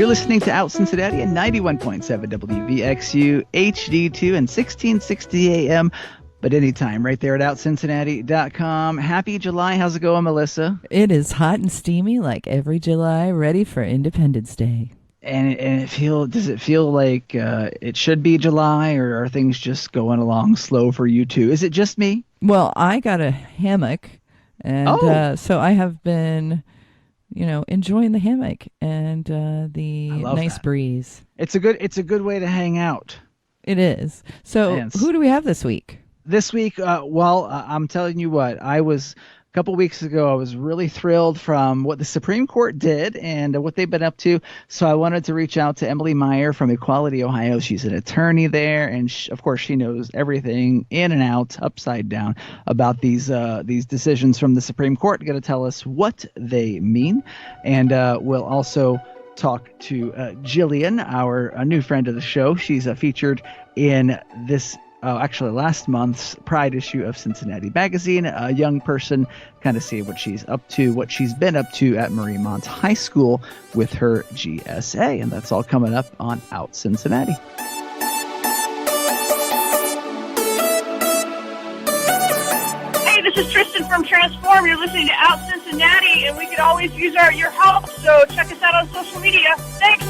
listening to Out Cincinnati at 91.7 WVXU, HD2 and 1660 AM, but anytime right there at OUTCincinnati.com. Happy July. How's it going, Melissa? It is hot and steamy like every July, ready for Independence Day. And does it feel like it should be July, or are things just going along slow for you too? Is it just me? Well, I got a hammock, and so I have been, enjoying the hammock and the nice breeze. It's a good way to hang out. It is. So who do we have this week? This week, I'm telling you what, a couple weeks ago, I was really thrilled from what the Supreme Court did and what they've been up to. So I wanted to reach out to Emily Meyer from Equality, Ohio. She's an attorney there, and of course, she knows everything in and out, upside down, about these decisions from the Supreme Court. Going to tell us what they mean, and we'll also talk to Jillian, a new friend of the show. She's featured in this. Last month's Pride issue of Cincinnati Magazine, a young person, kind of see what she's up to, what she's been up to at Mariemont High School with her GSA. And that's all coming up on Out Cincinnati. Hey, this is Tristan from Transform. You're listening to Out Cincinnati, and we could always use your help. So check us out on social media. Thanks.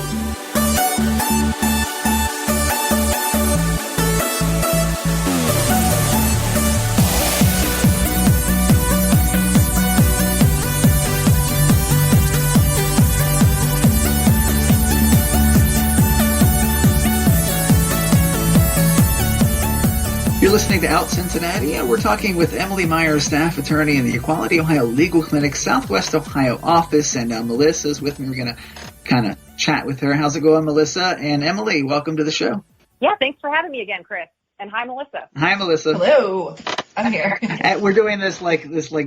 You're listening to Out Cincinnati, and we're talking with Emily Meyer, staff attorney in the Equality Ohio Legal Clinic Southwest Ohio office, and Melissa's with me. We're going to kind of chat with her. How's it going, Melissa? And Emily, welcome to the show. Yeah, thanks for having me again, Chris. And hi, Melissa. Hi, Melissa. Hello. I'm here. We're doing this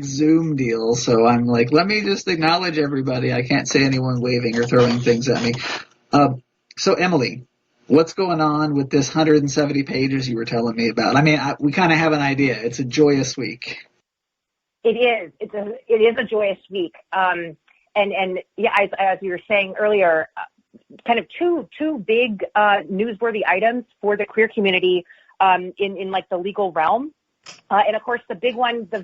Zoom deal, so I'm like, let me just acknowledge everybody. I can't see anyone waving or throwing things at me. So, Emily, what's going on with this 170 pages you were telling me about? I mean, we kind of have an idea. It's a joyous week. It is. It is a joyous week. And yeah, as you were saying earlier, kind of two big newsworthy items for the queer community in like the legal realm. And of course, the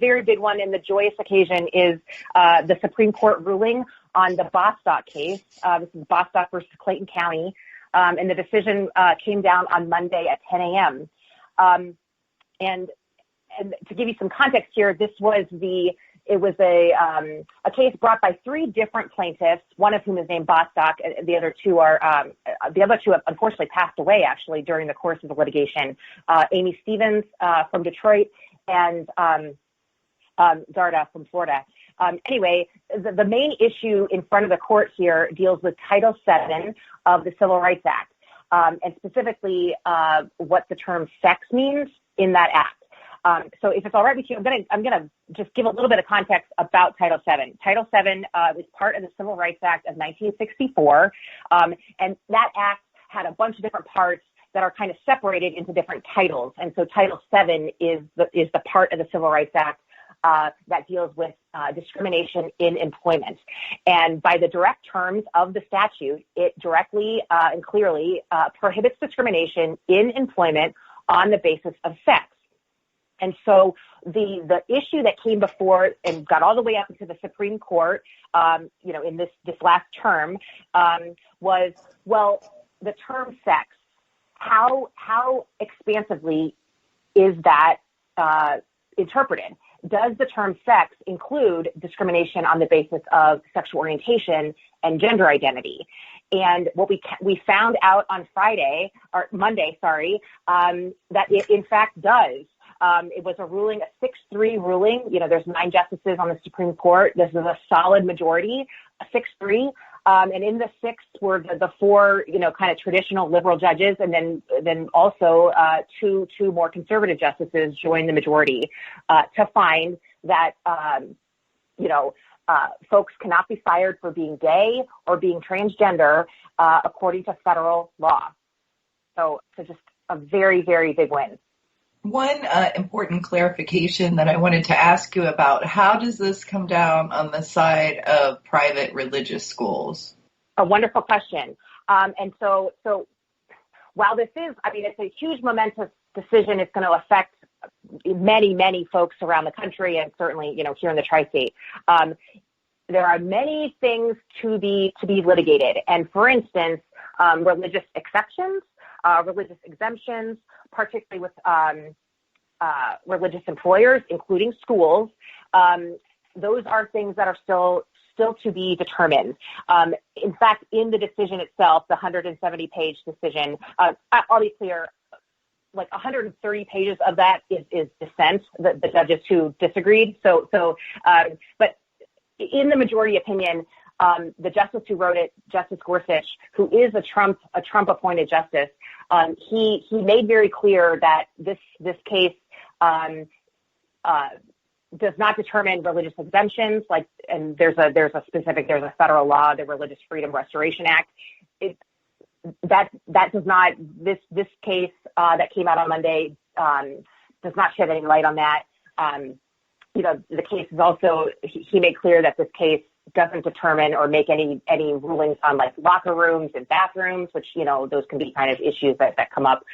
very big one, and the joyous occasion is the Supreme Court ruling on the Bostock case. This is Bostock versus Clayton County. And the decision came down on Monday at 10 a.m. And to give you some context here, it was a case brought by three different plaintiffs, one of whom is named Bostock. The other two have unfortunately passed away actually during the course of the litigation. Amy Stevens from Detroit and Zarda from Florida. Anyway, the main issue in front of the court here deals with Title VII of the Civil Rights Act, and specifically what the term sex means in that act. So if it's all right with you, I'm gonna just give a little bit of context about Title VII. Title VII was part of the Civil Rights Act of 1964, and that act had a bunch of different parts that are kind of separated into different titles. And so Title VII is the part of the Civil Rights Act that deals with discrimination in employment. And by the direct terms of the statute, it directly and clearly prohibits discrimination in employment on the basis of sex. And so the issue that came before and got all the way up into the Supreme Court, in this last term, was, well, the term sex, how expansively is that interpreted? Does the term sex include discrimination on the basis of sexual orientation and gender identity? And what we found out on Monday, that it in fact does. It was a ruling, a 6-3 ruling. There's 9 justices on the Supreme Court. This is a solid majority, a 6-3. And in the 6 were the 4, kind of traditional liberal judges, and then also 2 more conservative justices joined the majority to find that folks cannot be fired for being gay or being transgender according to federal law. So just a very, very big win. One important clarification that I wanted to ask you about, how does this come down on the side of private religious schools? A wonderful question. And so while this is, I mean, it's a huge momentous decision. It's going to affect many, many folks around the country, and certainly, here in the tri-state. There are many things to be litigated. And for instance, religious exceptions, religious exemptions, particularly with religious employers, including schools. Those are things that are still to be determined. In fact, in the decision itself, the 170-page decision, I'll be clear, like 130 pages of that is dissent, the judges who disagreed. But in the majority opinion, the justice who wrote it, Justice Gorsuch, who is a Trump-appointed justice, he made very clear that this case does not determine religious exemptions. And there's a federal law, the Religious Freedom Restoration Act. That does not. This case that came out on Monday does not shed any light on that. The case is also, he made clear that this case doesn't determine or make any rulings on like locker rooms and bathrooms, which, those can be kind of issues that come up.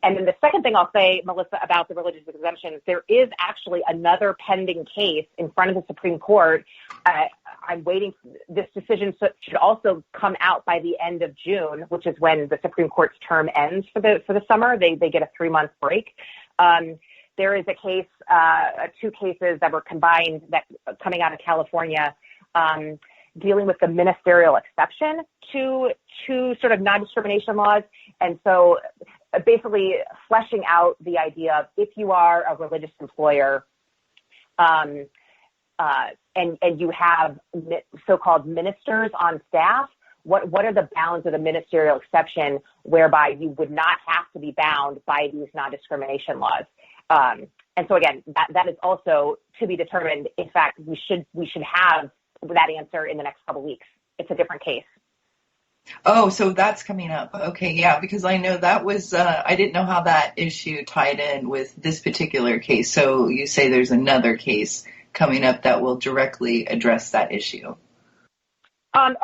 And then the second thing I'll say, Melissa, about the religious exemptions, there is actually another pending case in front of the Supreme Court. I'm waiting. This decision should also come out by the end of June, which is when the Supreme Court's term ends for the summer. They get a 3-month break. There is a case, 2 cases that were combined that coming out of California, dealing with the ministerial exception to sort of non-discrimination laws. And so basically fleshing out the idea of if you are a religious employer and you have so-called ministers on staff, what are the bounds of the ministerial exception whereby you would not have to be bound by these non-discrimination laws? And so again, that is also to be determined. In fact, we should have that answer in the next couple of weeks. It's a different case. Oh, so that's coming up. Okay, yeah, because I know that was, I didn't know how that issue tied in with this particular case. So you say there's another case coming up that will directly address that issue. There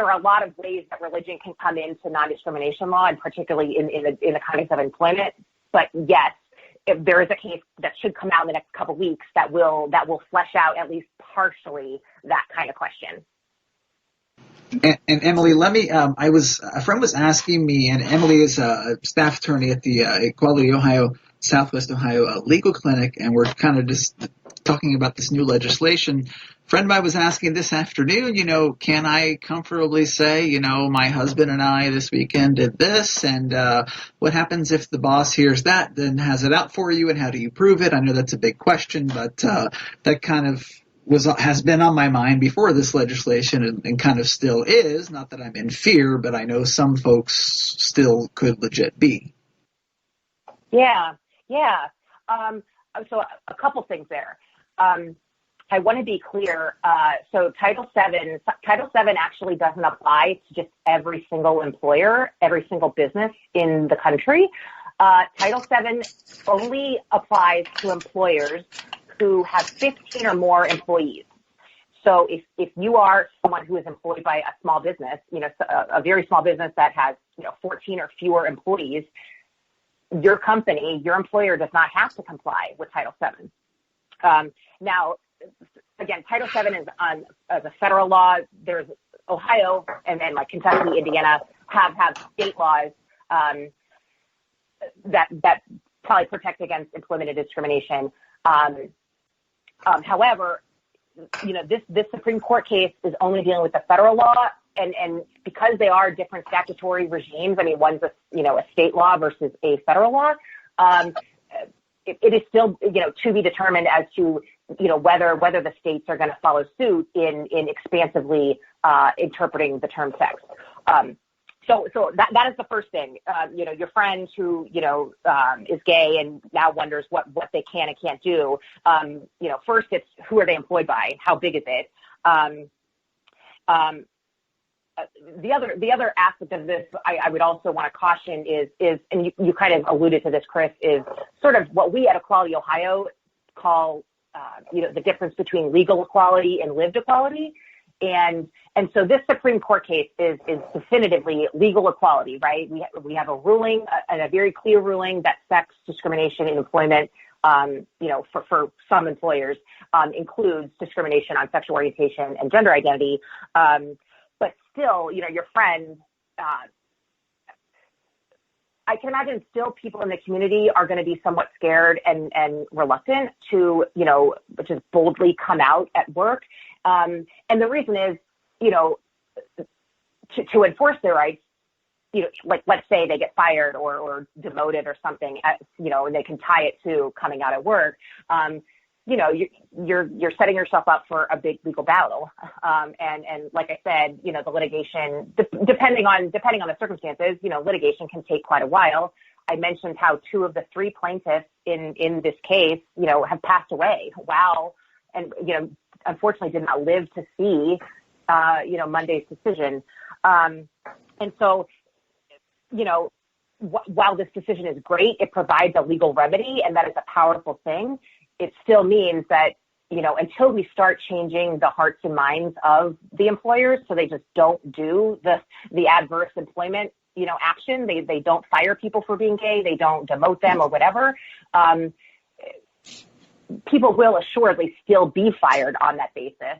are a lot of ways that religion can come into non-discrimination law, and particularly in the context of employment. But yes, if there is a case that should come out in the next couple of weeks that will flesh out at least partially that kind of question. And Emily, let me. A friend was asking me, and Emily is a staff attorney at the Equality Ohio, Southwest Ohio Legal Clinic, and we're kind of just talking about this new legislation. A friend of mine was asking this afternoon, can I comfortably say, my husband and I this weekend did this, and what happens if the boss hears that, then has it out for you, and how do you prove it? I know that's a big question, but that kind of has been on my mind before this legislation and kind of still is. Not that I'm in fear, but I know some folks still could legit be. Yeah. So a couple things there. I want to be clear. So Title VII actually doesn't apply to just every single employer, every single business in the country. Title VII only applies to employers who have 15 or more employees. So if you are someone who is employed by a small business, a very small business that has 14 or fewer employees, your company, your employer does not have to comply with Title VII. Now, again, Title VII is as a federal law. There's Ohio and then like Kentucky, Indiana have state laws that probably protect against employment and discrimination. However, this Supreme Court case is only dealing with the federal law, and because they are different statutory regimes, one's a state law versus a federal law, it is still, to be determined as to, whether the states are going to follow suit in expansively interpreting the term sex. So that is the first thing. Your friend who, is gay and now wonders what they can and can't do. First it's who are they employed by? How big is it? The other aspect of this I would also want to caution is and you kind of alluded to this, Chris, is sort of what we at Equality Ohio call, the difference between legal equality and lived equality. And so this Supreme Court case is definitively legal equality, right? We have a ruling, a very clear ruling that sex discrimination in employment, for some employers, includes discrimination on sexual orientation and gender identity. But still, your friend, I can imagine still people in the community are going to be somewhat scared and reluctant to, just boldly come out at work. And the reason is, to enforce their rights, like let's say they get fired or demoted or something, and they can tie it to coming out at work. You're setting yourself up for a big legal battle. And like I said, the litigation, depending on the circumstances, litigation can take quite a while. I mentioned how 2 of the 3 plaintiffs in this case, have passed away. Wow. And, unfortunately did not live to see, Monday's decision. And so, while this decision is great, it provides a legal remedy, and that is a powerful thing. It still means that, until we start changing the hearts and minds of the employers so they just don't do the adverse employment, action, they don't fire people for being gay, they don't demote them or whatever, people will assuredly still be fired on that basis.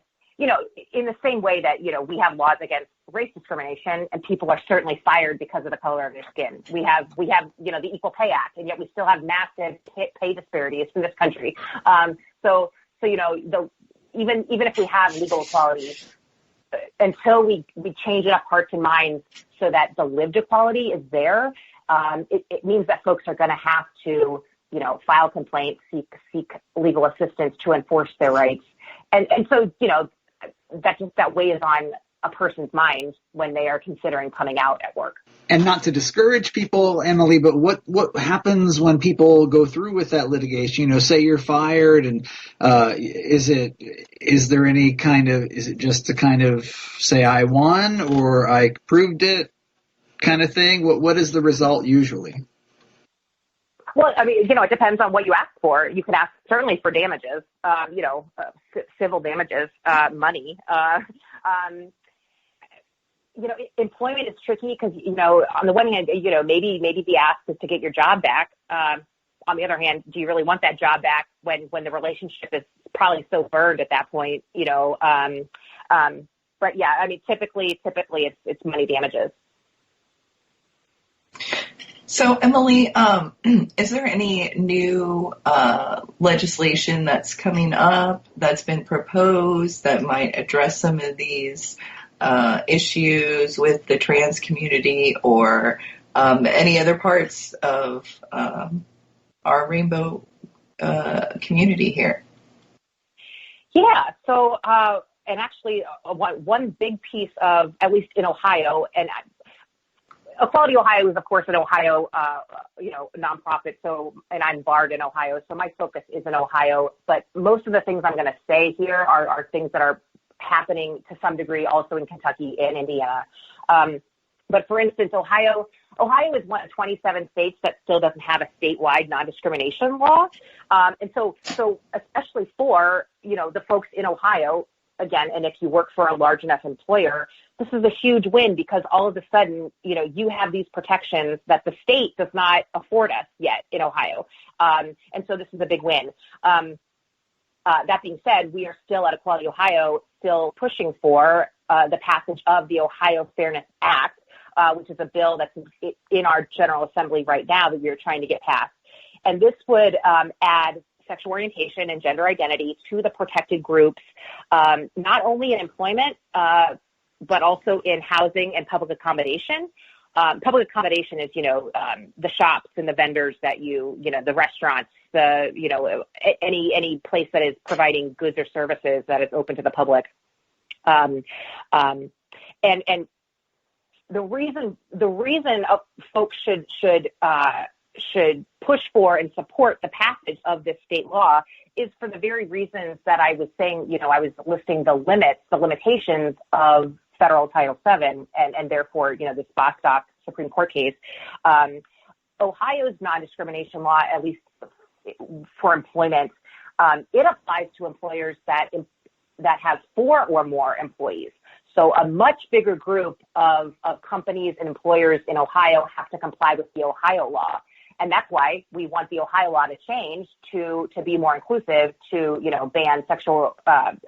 In the same way that, we have laws against race discrimination and people are certainly fired because of the color of their skin. We have, the Equal Pay Act, and yet we still have massive pay disparities in this country. So even if we have legal equality, until we change enough hearts and minds so that the lived equality is there, it means that folks are going to have to, file complaints, seek legal assistance to enforce their rights. And so, that weighs on a person's mind when they are considering coming out at work. And not to discourage people, Emily, but what happens when people go through with that litigation? Say you're fired, and is it just to kind of say I won or I proved it kind of thing? What is the result usually? Well, it depends on what you ask for. You can ask certainly for damages, civil damages, money. Employment is tricky because, on the one hand, maybe the ask is to get your job back. On the other hand, do you really want that job back when the relationship is probably so burned at that point, but yeah, typically it's money damages. So, Emily, is there any new legislation that's coming up that's been proposed that might address some of these issues with the trans community or any other parts of our rainbow community here? Yeah, so, and actually one big piece of, at least in Ohio, and Equality Ohio is, of course, an Ohio, nonprofit. So, and I'm barred in Ohio, so my focus is in Ohio. But most of the things I'm going to say here are things that are happening to some degree also in Kentucky and Indiana. But for instance, Ohio is one of 27 states that still doesn't have a statewide non-discrimination law. And so especially for, the folks in Ohio, again, and if you work for a large enough employer, this is a huge win because all of a sudden, you have these protections that the state does not afford us yet in Ohio. And so this is a big win. That being said, we are still at Equality Ohio, still pushing for the passage of the Ohio Fairness Act, which is a bill that's in our General Assembly right now that we are trying to get passed. And this would add sexual orientation and gender identity to the protected groups, not only in employment, but also in housing and public accommodation. Public accommodation is, the shops and the vendors that the restaurants, any place that is providing goods or services that is open to the public. And the reason folks should push for and support the passage of this state law is for the very reasons that I was saying. I was listing the limitations of federal Title VII and therefore, this Bostock Supreme Court case. Ohio's non-discrimination law, at least for employment, it applies to employers that that has 4 or more employees. So a much bigger group of companies and employers in Ohio have to comply with the Ohio law. And that's why we want the Ohio law to change to be more inclusive, to, ban sexual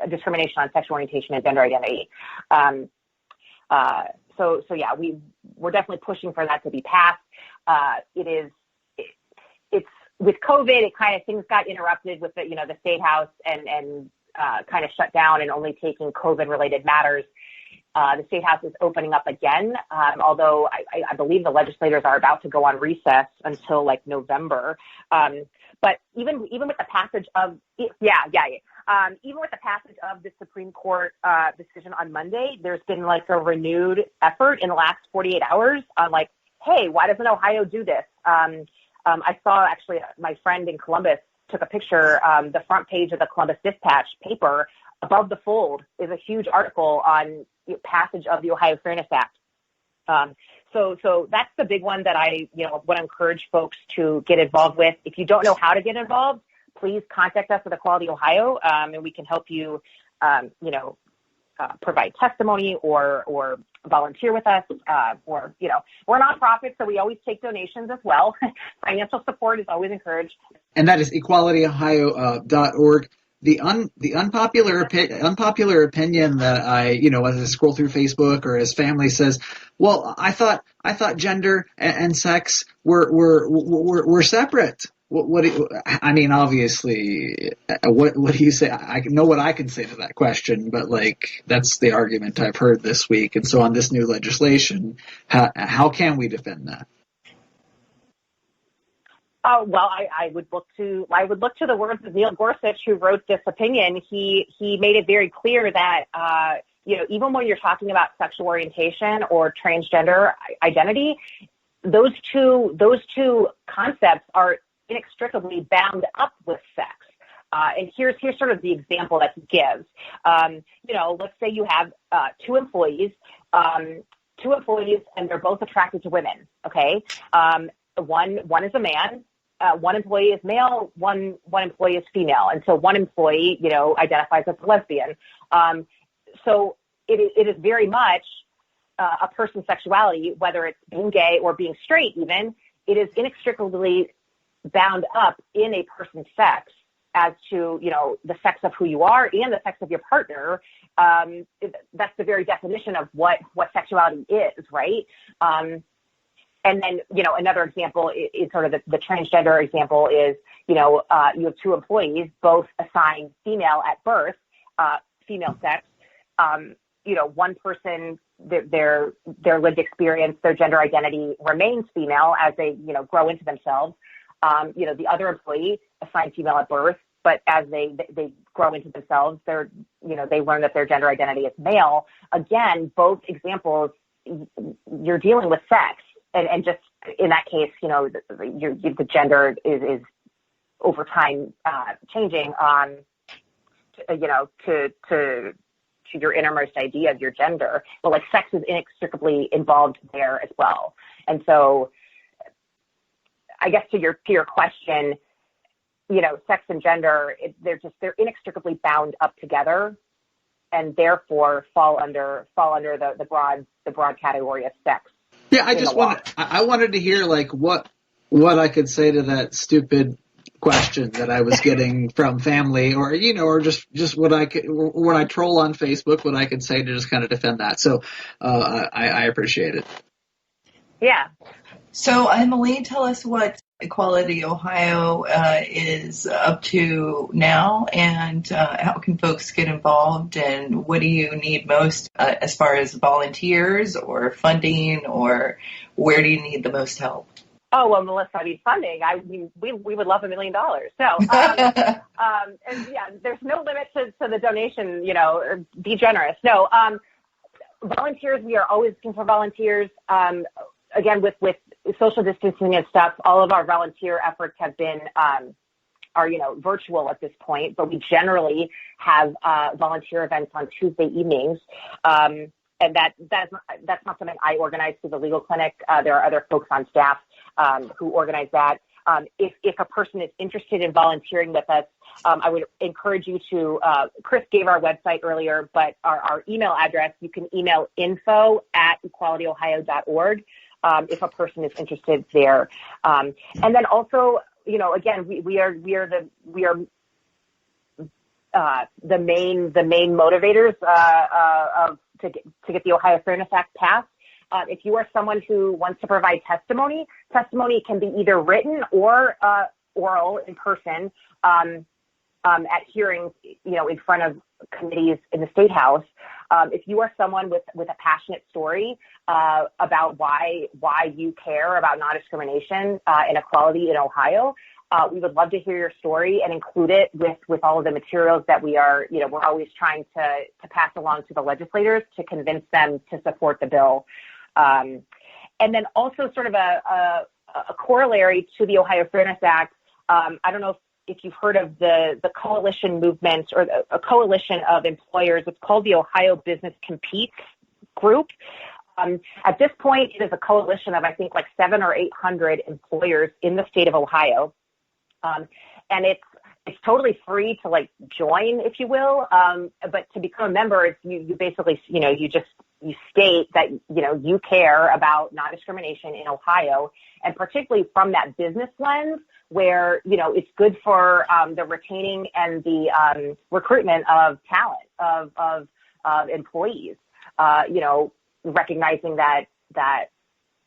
discrimination on sexual orientation and gender identity. So yeah, we're definitely pushing for that to be passed. It's with COVID, things got interrupted with the State House and kind of shut down and only taking COVID related matters. The State House is opening up again, although I believe the legislators are about to go on recess until like November. But even with the passage of even with the passage of the Supreme Court decision on Monday, there's been like a renewed effort in the last 48 hours on like, hey, why doesn't Ohio do this? I saw actually my friend in Columbus took a picture. The front page of the Columbus Dispatch paper, above the fold, is a huge article on passage of the Ohio Fairness Act. So that's the big one that I want to encourage folks to get involved with. If you don't know how to get involved, please contact us at Equality Ohio, and we can help you, provide testimony or volunteer with us, we're a nonprofit, so we always take donations as well. Financial support is always encouraged. And that is equalityohio.org. The unpopular opinion that as I scroll through Facebook or as family says, well, I thought gender and sex were separate. Obviously, what do you say? I know what I can say to that question, but that's the argument I've heard this week. And so on this new legislation, how can we defend that? Well, I would look to the words of Neil Gorsuch, who wrote this opinion. He made it very clear that even when you're talking about sexual orientation or transgender identity, those two concepts are inextricably bound up with sex. And here's sort of the example that he gives. Let's say you have two employees, and they're both attracted to women. Okay, one is a man. One employee is male, one employee is female. And so one employee, identifies as a lesbian. So it is very much a person's sexuality, whether it's being gay or being straight even, it is inextricably bound up in a person's sex as to, the sex of who you are and the sex of your partner. That's the very definition of what sexuality is, right? And then, another example is sort of the transgender example is, you have two employees, both assigned female at birth, female sex. One person, their lived experience, their gender identity remains female as they, grow into themselves. The other employee assigned female at birth, but as they grow into themselves, they learn that their gender identity is male. Again, both examples, you're dealing with sex. And just in that case, the gender is over time changing to your innermost idea of your gender. But sex is inextricably involved there as well. And so, I guess to your question, sex and gender, they're inextricably bound up together, and therefore fall under the broad category of sex. Yeah, I wanted to hear what I could say to that stupid question that I was getting from family, or just what I could, when I troll on Facebook, what I could say to just kind of defend that. So I appreciate it. Yeah. So Emily, tell us what Equality Ohio is up to now, and how can folks get involved, and what do you need most as far as volunteers or funding, or where do you need the most help? Oh, well, Melissa, I need funding. We would love $1 million. So, and yeah, there's no limit to the donation, be generous. No, volunteers, we are always looking for volunteers. Again, with social distancing and stuff, all of our volunteer efforts have been, are virtual at this point, but we generally have volunteer events on Tuesday evenings. And that's not something I organize through the legal clinic. There are other folks on staff who organize that. If a person is interested in volunteering with us, I would encourage you to, Chris gave our website earlier, but our email address, you can email info@equalityohio.org if a person is interested there. And then also, again, we are the main motivators to get the Ohio Fairness Act passed. If you are someone who wants to provide testimony can be either written or oral in person at hearings, in front of committees in the State House. If you are someone with a passionate story about why you care about non-discrimination and equality in Ohio, we would love to hear your story and include it with all of the materials that we're always trying to pass along to the legislators to convince them to support the bill. And then also sort of a corollary to the Ohio Fairness Act. I don't know if you've heard of the coalition movement or a coalition of employers. It's called the Ohio Business Competes Group. At this point, it is a coalition of, I think, like 700 or 800 employers in the state of Ohio. And it's totally free to join, if you will. But to become a member, you basically, you state that, you care about non-discrimination in Ohio, and particularly from that business lens where, it's good for the retaining and the recruitment of talent, of employees, recognizing that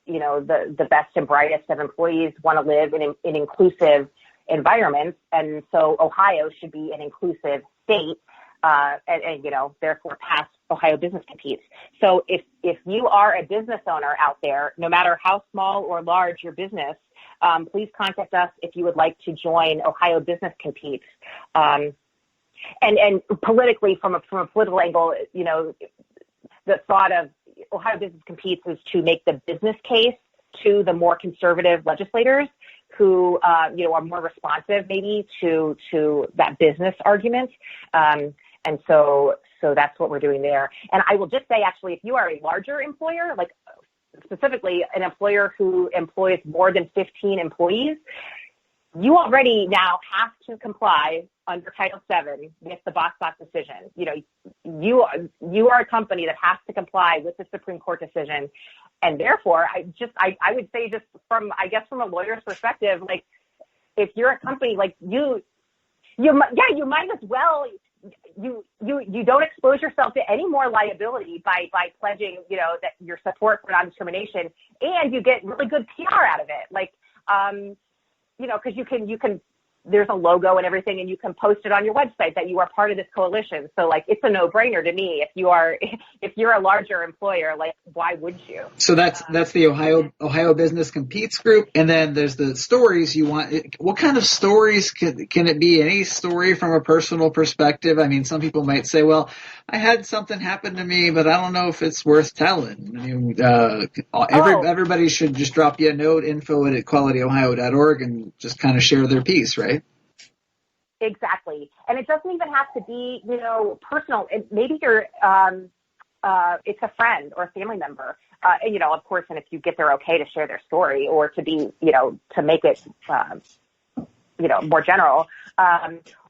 the best and brightest of employees want to live in inclusive environments. And so Ohio should be an inclusive state, and therefore pass Ohio Business Competes. So if you are a business owner out there, no matter how small or large your business, please contact us if you would like to join Ohio Business Competes. And politically, from a political angle, the thought of Ohio Business Competes is to make the business case to the more conservative legislators who, are more responsive maybe to that business argument. And so that's what we're doing there. And I will just say, actually, if you are a larger employer, like specifically an employer who employs more than 15 employees, you already now have to comply under Title VII with the Bostock decision. You are a company that has to comply with the Supreme Court decision. And therefore, I would say, just from a lawyer's perspective, if you're a company, you might as well, you don't expose yourself to any more liability by pledging, that your support for non-discrimination, and you get really good PR out of it. Because you can, there's a logo and everything, and you can post it on your website that you are part of this coalition. So it's a no-brainer to me. If you're a larger employer, why would you? So that's the Ohio Business Competes group. And then there's the stories you want. What kind of stories can it be? Any story from a personal perspective? I mean, some people might say, well, I had something happen to me, but I don't know if it's worth telling. I mean, everybody should just drop you a note, info@equalityohio.org, and just kind of share their piece, right? Exactly. And it doesn't even have to be, personal. Maybe you're, it's a friend or a family member, of course, and if you get their okay to share their story, or to be, to make it, more general.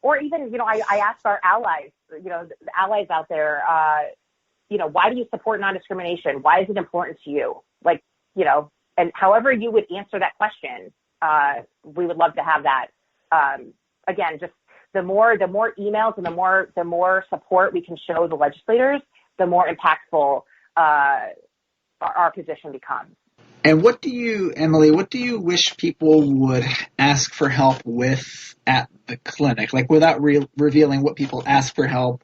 Or even, I asked our allies, the allies out there, why do you support non-discrimination? Why is it important to you? And however you would answer that question, we would love to have that. Again, just the more emails and the more support we can show the legislators, the more impactful our position becomes. And Emily, what do you wish people would ask for help with at the clinic? Without revealing what people ask for help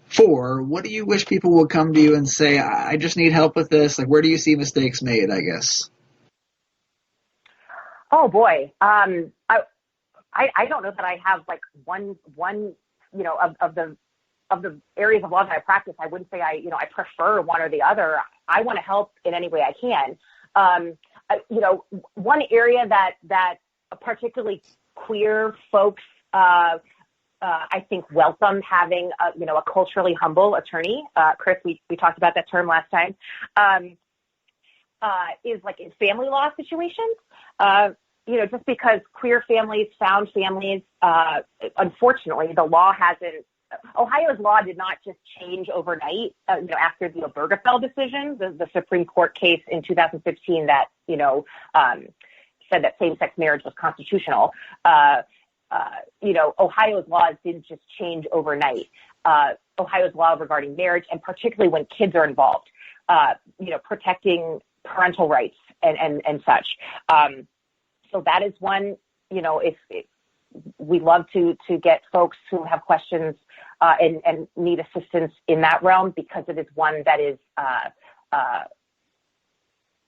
for, what do you wish people would come to you and say, I just need help with this? Where do you see mistakes made, I guess? Oh boy. I don't know that I have one of the areas of law that I practice. I wouldn't say I prefer one or the other. I want to help in any way I can. One area that particularly queer folks, I think, welcome having a culturally humble attorney. Chris, we talked about that term last time. Is in family law situations. just because queer families, found families, unfortunately, Ohio's law did not just change overnight, after the Obergefell decision, the Supreme Court case in 2015 that, said that same-sex marriage was constitutional. Ohio's laws didn't just change overnight. Ohio's law regarding marriage, and particularly when kids are involved, protecting parental rights and such. So that is one, if we love to get folks who have questions and need assistance in that realm, because it is one that is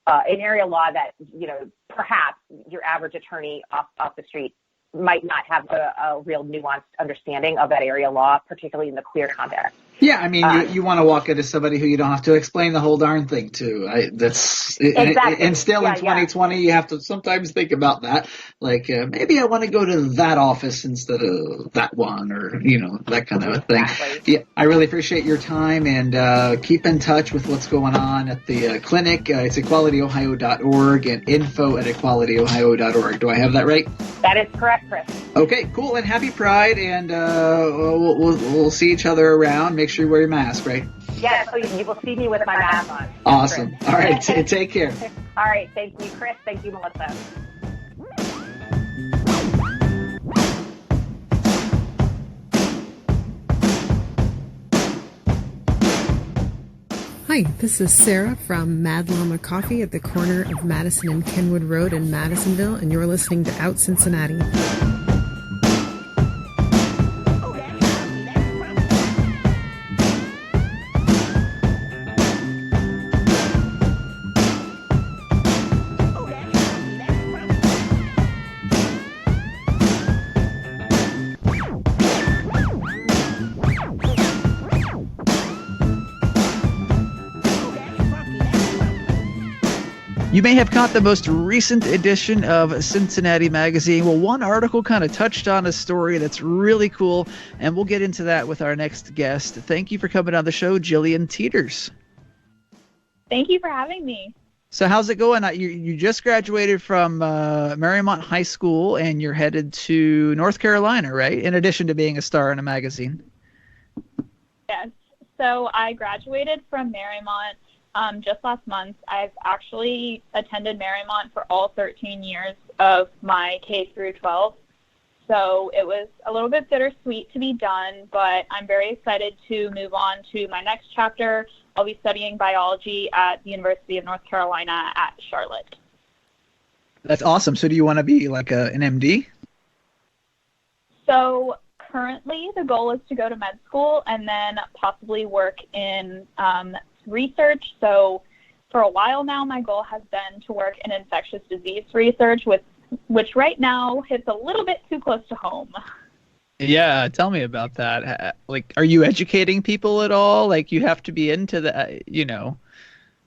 an area law that, perhaps your average attorney off the street might not have a real nuanced understanding of that area law, particularly in the queer context. Yeah, I mean, you want to walk into somebody who you don't have to explain the whole darn thing to. Exactly. And still in 2020, you have to sometimes think about that. Like, maybe I want to go to that office instead of that one, or, that kind of a thing. Exactly. Yeah, I really appreciate your time, and keep in touch with what's going on at the clinic. It's equalityohio.org and info@equalityohio.org. Do I have that right? That is correct, Chris. Okay, cool, and happy Pride, and we'll see each other around. Make sure you wear your mask, right? Yeah, so you will see me with my mask on. Awesome. All right, take care. All right, thank you, Chris. Thank you, Melissa. Hi, this is Sarah from Mad Llama Coffee at the corner of Madison and Kenwood Road in Madisonville, and you're listening to Out Cincinnati. You may have caught the most recent edition of Cincinnati Magazine. Well, one article kind of touched on a story that's really cool, and we'll get into that with our next guest. Thank you for coming on the show, Jillian Teeters. Thank you for having me. So how's it going? You just graduated from Mariemont High School, and you're headed to North Carolina, right? In addition to being a star in a magazine. Yes. So I graduated from Mariemont just last month. I've actually attended Mariemont for all 13 years of my K through 12. So it was a little bit bittersweet to be done, but I'm very excited to move on to my next chapter. I'll be studying biology at the University of North Carolina at Charlotte. That's awesome. So do you want to be like an MD? So currently the goal is to go to med school and then possibly work in research. So for a while now, my goal has been to work in infectious disease research, which right now hits a little bit too close to home. Yeah, tell me about that. Like, are you educating people at all? Like, you have to be into the,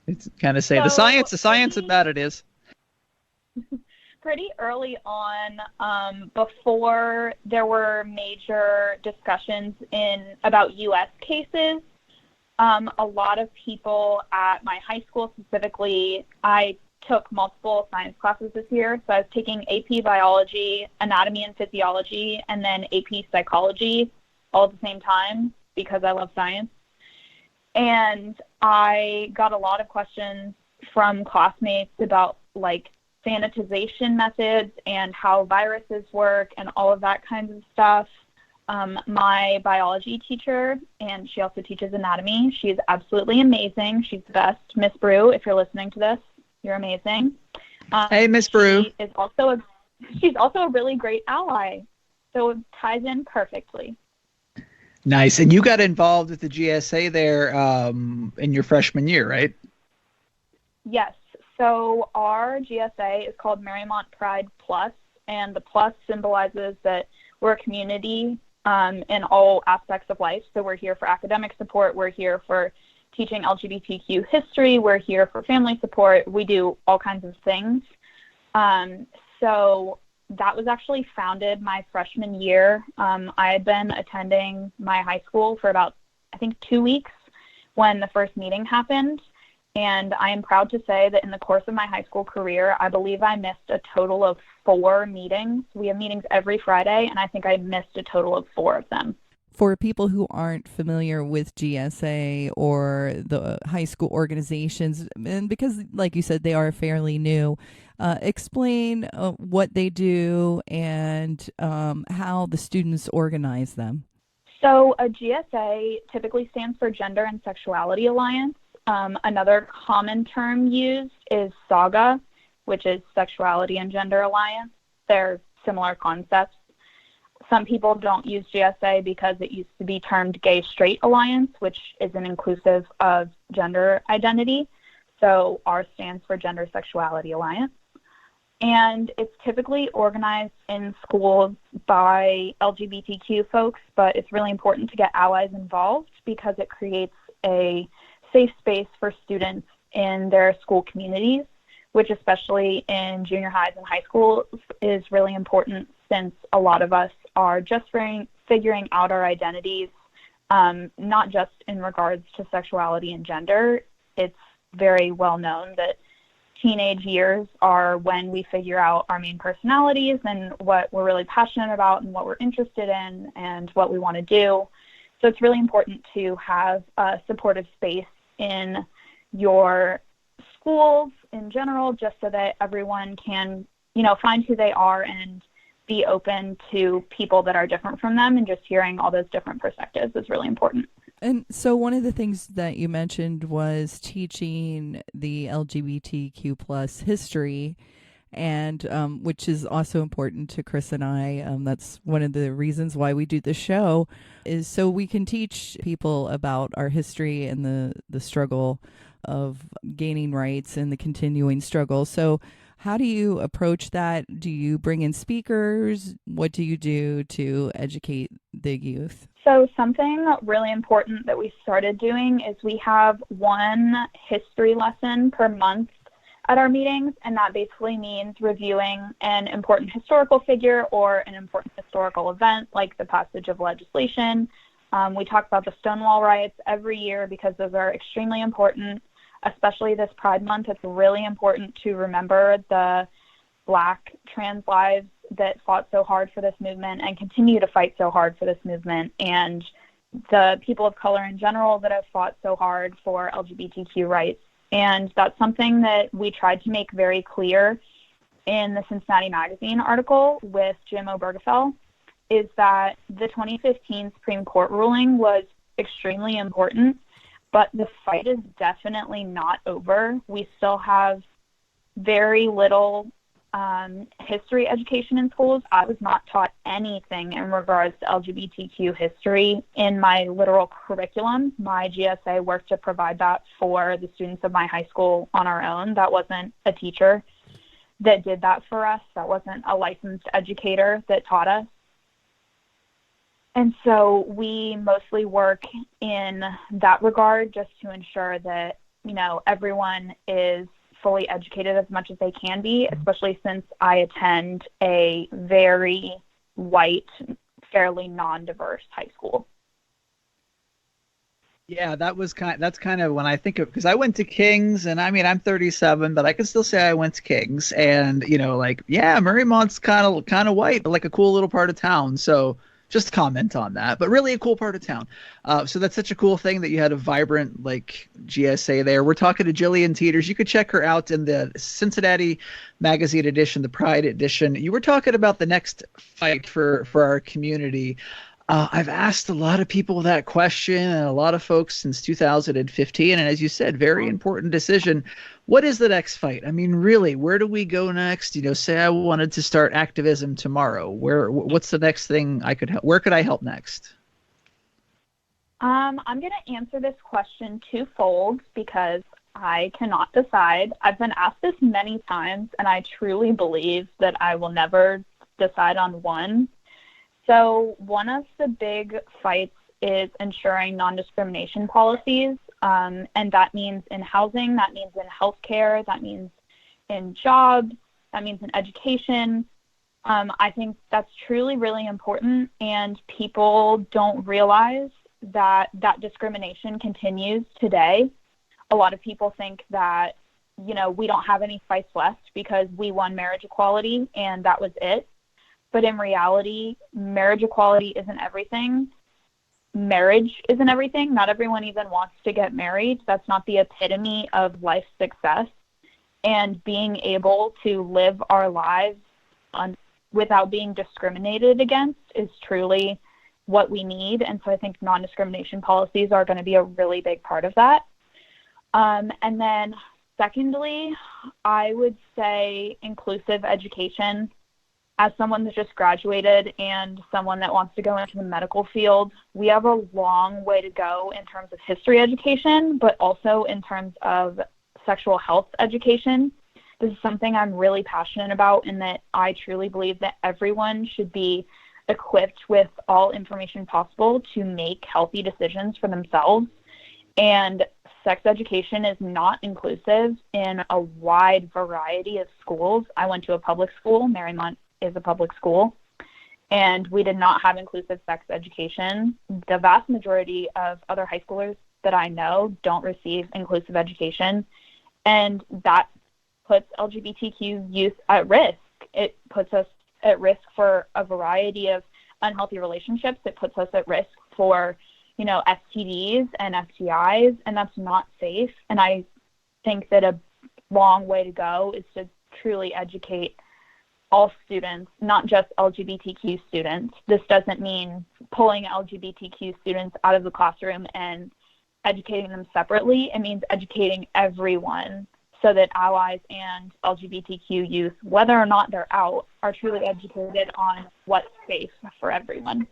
it's kind of say the science, and that it is. Pretty early on, before there were major discussions about U.S. cases, a lot of people at my high school specifically, I took multiple science classes this year. So I was taking AP Biology, Anatomy and Physiology, and then AP Psychology all at the same time because I love science. And I got a lot of questions from classmates about like sanitization methods and how viruses work and all of that kinds of stuff. My biology teacher, and she also teaches anatomy, she's absolutely amazing. She's the best. Miss Brew, if you're listening to this, you're amazing. Hey, Miss Brew. She's also a really great ally. So it ties in perfectly. Nice. And you got involved with the GSA there in your freshman year, right? Yes. So our GSA is called Mariemont Pride Plus, and the plus symbolizes that we're a community in all aspects of life. So we're here for academic support. We're here for teaching LGBTQ history. We're here for family support. We do all kinds of things. So that was actually founded my freshman year. I had been attending my high school for about, I think, 2 weeks when the first meeting happened. And I am proud to say that in the course of my high school career, I believe I missed a total of 4 meetings. We have meetings every Friday, and I think I missed a total of 4 of them. For people who aren't familiar with GSA or the high school organizations, and because, like you said, they are fairly new, explain what they do and how the students organize them. So a GSA typically stands for Gender and Sexuality Alliance. Another common term used is SAGA, which is Sexuality and Gender Alliance. They're similar concepts. Some people don't use GSA because it used to be termed Gay Straight Alliance, which isn't inclusive of gender identity. So R stands for Gender Sexuality Alliance. And it's typically organized in schools by LGBTQ folks, but it's really important to get allies involved because it creates a safe space for students in their school communities, which especially in junior highs and high schools is really important since a lot of us are just figuring out our identities, not just in regards to sexuality and gender. It's very well known that teenage years are when we figure out our main personalities and what we're really passionate about and what we're interested in and what we want to do. So it's really important to have a supportive space in your schools in general, just so that everyone can, find who they are and be open to people that are different from them, and just hearing all those different perspectives is really important. And so one of the things that you mentioned was teaching the LGBTQ plus history, and which is also important to Chris and I. That's one of the reasons why we do the show, is so we can teach people about our history and the struggle of gaining rights and the continuing struggle. So how do you approach that? Do you bring in speakers? What do you do to educate the youth? So something really important that we started doing is we have one history lesson per month at our meetings, and that basically means reviewing an important historical figure or an important historical event like the passage of legislation. We talk about the Stonewall riots every year because those are extremely important, especially this Pride Month. It's really important to remember the Black trans lives that fought so hard for this movement and continue to fight so hard for this movement, and the people of color in general that have fought so hard for LGBTQ rights. And that's something that we tried to make very clear in the Cincinnati Magazine article with Jim Obergefell, is that the 2015 Supreme Court ruling was extremely important, but the fight is definitely not over. We still have very little history education in schools. I was not taught anything in regards to LGBTQ history in my literal curriculum. My GSA worked to provide that for the students of my high school on our own. That wasn't a teacher that did that for us. That wasn't a licensed educator that taught us. And so we mostly work in that regard just to ensure that, everyone is fully educated as much as they can be, especially since I attend a very white, fairly non-diverse high school. Yeah, that's kind of when I think of, because I went to King's, and I mean, I'm 37, but I can still say I went to King's, and Mariemont's kind of white, but like a cool little part of town. So just comment on that, but really a cool part of town. So that's such a cool thing that you had a vibrant GSA there. We're talking to Jillian Teeters. You could check her out in the Cincinnati Magazine edition, the Pride edition. You were talking about the next fight for our community. I've asked a lot of people that question, and a lot of folks since 2015. And as you said, very important decision. What is the next fight? I mean, really, where do we go next? Say I wanted to start activism tomorrow. What's the next thing I could help? Where could I help next? I'm going to answer this question twofold because I cannot decide. I've been asked this many times, and I truly believe that I will never decide on one. So one of the big fights is ensuring non-discrimination policies, and that means in housing, that means in healthcare, that means in jobs, that means in education. I think that's truly really important, and people don't realize that discrimination continues today. a lot of people think that, we don't have any fights left because we won marriage equality and that was it. But in reality, marriage equality isn't everything. Marriage isn't everything. Not everyone even wants to get married. That's not the epitome of life success. And being able to live our lives without being discriminated against is truly what we need. And so I think non-discrimination policies are going to be a really big part of that. And then secondly, I would say inclusive education. As someone that just graduated and someone that wants to go into the medical field, we have a long way to go in terms of history education, but also in terms of sexual health education. This is something I'm really passionate about, in that I truly believe that everyone should be equipped with all information possible to make healthy decisions for themselves. And sex education is not inclusive in a wide variety of schools. I went to a public school. Mariemont is a public school, and we did not have inclusive sex education. The vast majority of other high schoolers that I know don't receive inclusive education, and that puts LGBTQ youth at risk. It puts us at risk for a variety of unhealthy relationships. It puts us at risk for, STDs and STIs, and that's not safe. And I think that a long way to go is to truly educate all students, not just LGBTQ students. This doesn't mean pulling LGBTQ students out of the classroom and educating them separately. It means educating everyone so that allies and LGBTQ youth, whether or not they're out, are truly educated on what's safe for everyone.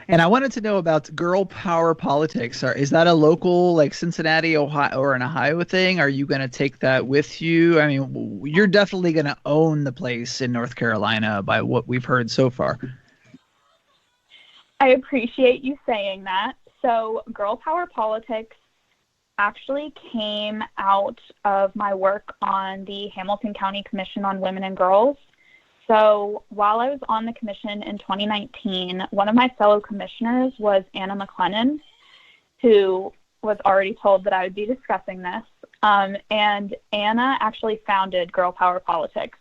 And I wanted to know about girl power politics. Is that a local, like Cincinnati, Ohio, or an Ohio thing? Are you going to take that with you? I mean, you're definitely going to own the place in North Carolina by what we've heard so far. I appreciate you saying that. So girl power politics actually came out of my work on the Hamilton County Commission on Women and Girls. So while I was on the commission in 2019, one of my fellow commissioners was Anna McLennan, who was already told that I would be discussing this. And Anna actually founded Girl Power Politics.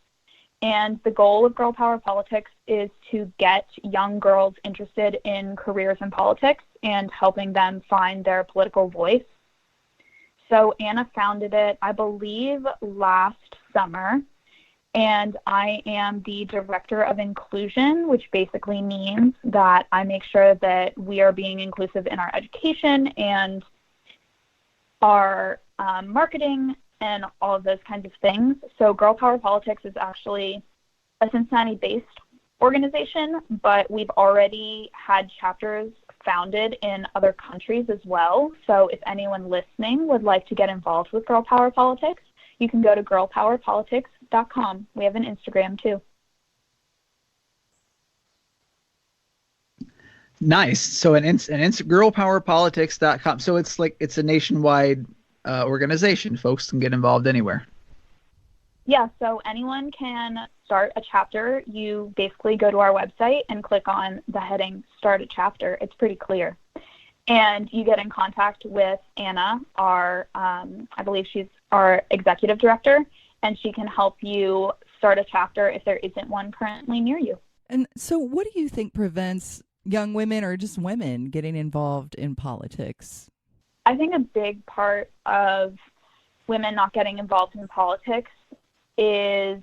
And the goal of Girl Power Politics is to get young girls interested in careers in politics and helping them find their political voice. So Anna founded it, I believe, last summer. And I am the director of inclusion, which basically means that I make sure that we are being inclusive in our education and our marketing and all of those kinds of things. So Girl Power Politics is actually a Cincinnati-based organization, but we've already had chapters founded in other countries as well. So if anyone listening would like to get involved with Girl Power Politics, you can go to girlpowerpolitics.com. We have an Instagram too. Nice. So girlpowerpolitics.com. So it's a nationwide organization. Folks can get involved anywhere. Yeah, so anyone can start a chapter. You basically go to our website and click on the heading Start a Chapter. It's pretty clear. And you get in contact with Anna, I believe she's our executive director, and she can help you start a chapter if there isn't one currently near you. And so what do you think prevents young women or just women getting involved in politics? I think a big part of women not getting involved in politics is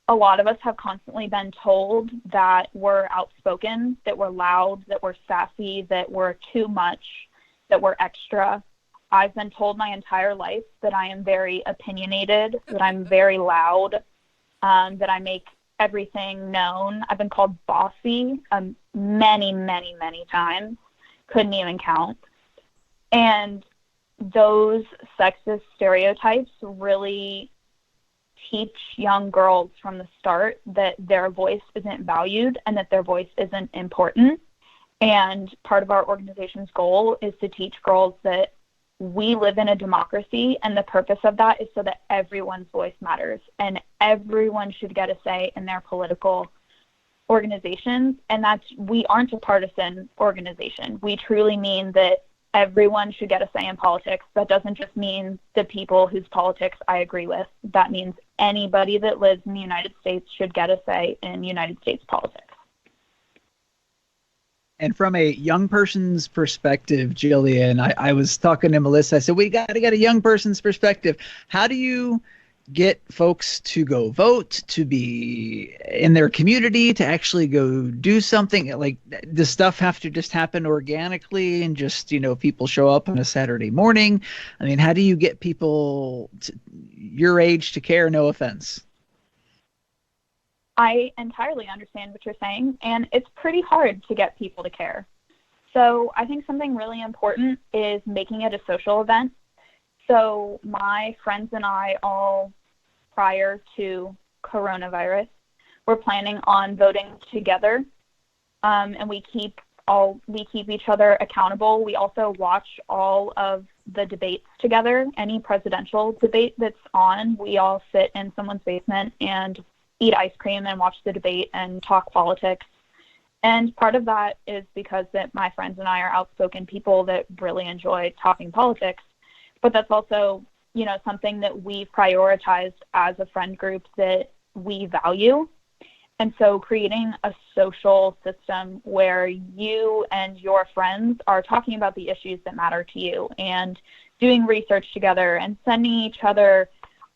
a lot of us have constantly been told that we're outspoken, that we're loud, that we're sassy, that we're too much, that we're extra. I've been told my entire life that I am very opinionated, that I'm very loud, that I make everything known. I've been called bossy many, many, many times. Couldn't even count. And those sexist stereotypes really teach young girls from the start that their voice isn't valued and that their voice isn't important. And part of our organization's goal is to teach girls that we live in a democracy, and the purpose of that is so that everyone's voice matters and everyone should get a say in their political organizations. And we aren't a partisan organization. We truly mean that everyone should get a say in politics. That doesn't just mean the people whose politics I agree with. That means anybody that lives in the United States should get a say in United States politics. And from a young person's perspective, Jillian, I was talking to Melissa. I said, we got to get a young person's perspective. How do you get folks to go vote, to be in their community, to actually go do something? Like, does stuff have to just happen organically and just, people show up on a Saturday morning? I mean, how do you get people your age to care? No offense. I entirely understand what you're saying, and it's pretty hard to get people to care. So I think something really important is making it a social event. So my friends and I, all prior to coronavirus, were planning on voting together, and we keep each other accountable. We also watch all of the debates together. Any presidential debate that's on, we all sit in someone's basement and eat ice cream and watch the debate and talk politics. And part of that is because that my friends and I are outspoken people that really enjoy talking politics. But that's also, something that we've prioritized as a friend group that we value. And so creating a social system where you and your friends are talking about the issues that matter to you and doing research together and sending each other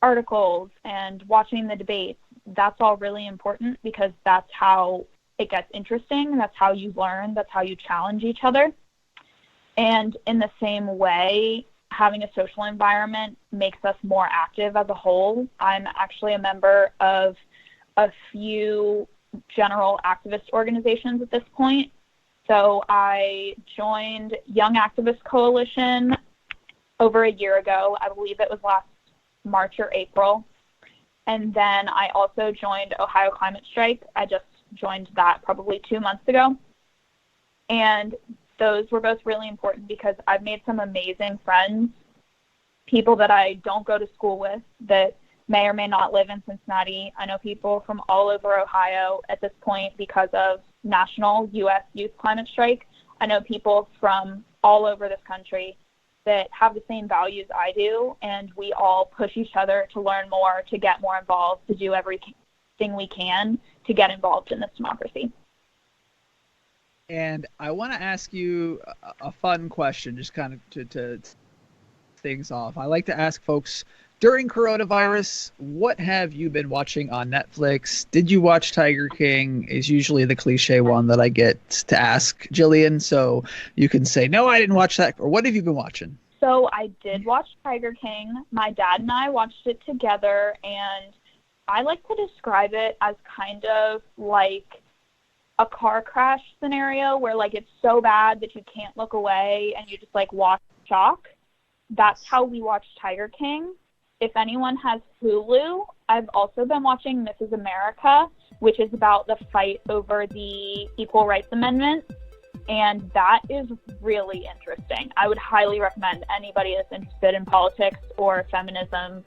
articles and watching the debates, that's all really important because that's how it gets interesting. That's how you learn. That's how you challenge each other. And in the same way, having a social environment makes us more active as a whole. I'm actually a member of a few general activist organizations at this point. So I joined Young Activist Coalition over a year ago. I believe it was last March or April. And then I also joined Ohio Climate Strike. I just joined that probably 2 months ago. And those were both really important because I've made some amazing friends, people that I don't go to school with that may or may not live in Cincinnati. I know people from all over Ohio at this point because of National U.S. Youth Climate Strike. I know people from all over this country that have the same values I do, and we all push each other to learn more, to get more involved, to do everything we can to get involved in this democracy. And I want to ask you a fun question, just kind of to things off. I like to ask folks, during coronavirus, what have you been watching on Netflix? Did you watch Tiger King? Is usually the cliche one that I get to ask Jillian. So you can say, no, I didn't watch that. Or what have you been watching? So I did watch Tiger King. My dad and I watched it together, and I like to describe it as kind of like a car crash scenario where like it's so bad that you can't look away and you just like watch shock. That's how we watched Tiger King. If anyone has Hulu, I've also been watching Mrs. America, which is about the fight over the Equal Rights Amendment, and that is really interesting. I would highly recommend anybody that's interested in politics or feminism,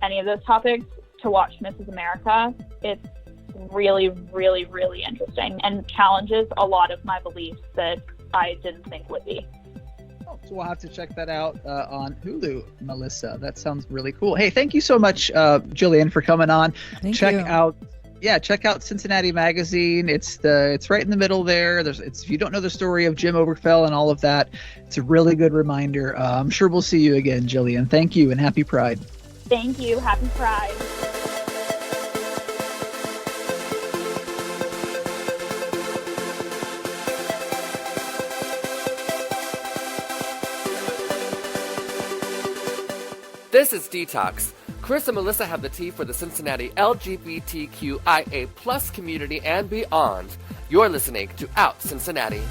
any of those topics, to watch Mrs. America. It's really, really, really interesting and challenges a lot of my beliefs that I didn't think would be. So we'll have to check that out on Hulu, Melissa. That sounds really cool. Hey, thank you so much, Jillian, for coming on. Check out Cincinnati Magazine. It's right in the middle there. If you don't know the story of Jim Obergefell and all of that, it's a really good reminder. I'm sure we'll see you again, Jillian. Thank you, and happy Pride. Thank you. Happy Pride. This is Detox. Chris and Melissa have the tea for the Cincinnati LGBTQIA plus community and beyond. You're listening to Out Cincinnati.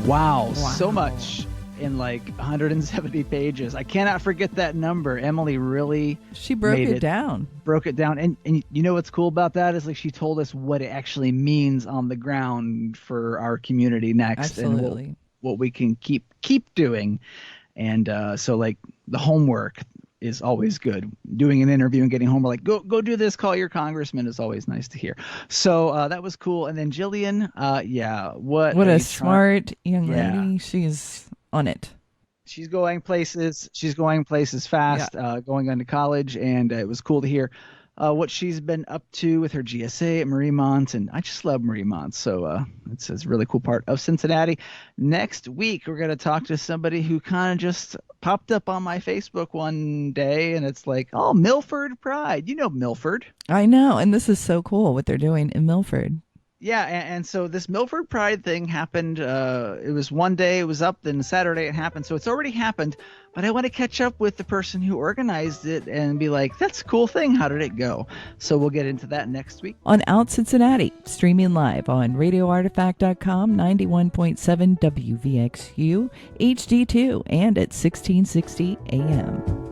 Wow, so much in like 170 pages. I cannot forget that number. Emily really broke it down. And you know what's cool about that is like she told us what it actually means on the ground for our community next. Absolutely. And what we can keep doing. And so like the homework is always good. Doing an interview and getting home, like go do this, call your congressman is always nice to hear. So that was cool. And then Jillian, what a smart young lady. She's on it. She's going places. She's going places fast. Going on to college, and it was cool to hear what she's been up to with her GSA at Mariemont, and I just love Mariemont. So it's a really cool part of Cincinnati. Next week, we're going to talk to somebody who kind of just popped up on my Facebook one day, and it's like, oh, Milford Pride. You know Milford. I know, and this is so cool what they're doing in Milford. Yeah, and so this Milford Pride thing happened. It was one day, it was up, then Saturday it happened. So it's already happened, but I want to catch up with the person who organized it and be like, that's a cool thing. How did it go? So we'll get into that next week. On Out Cincinnati, streaming live on radioartifact.com, 91.7 WVXU, HD2, and at 1660 AM.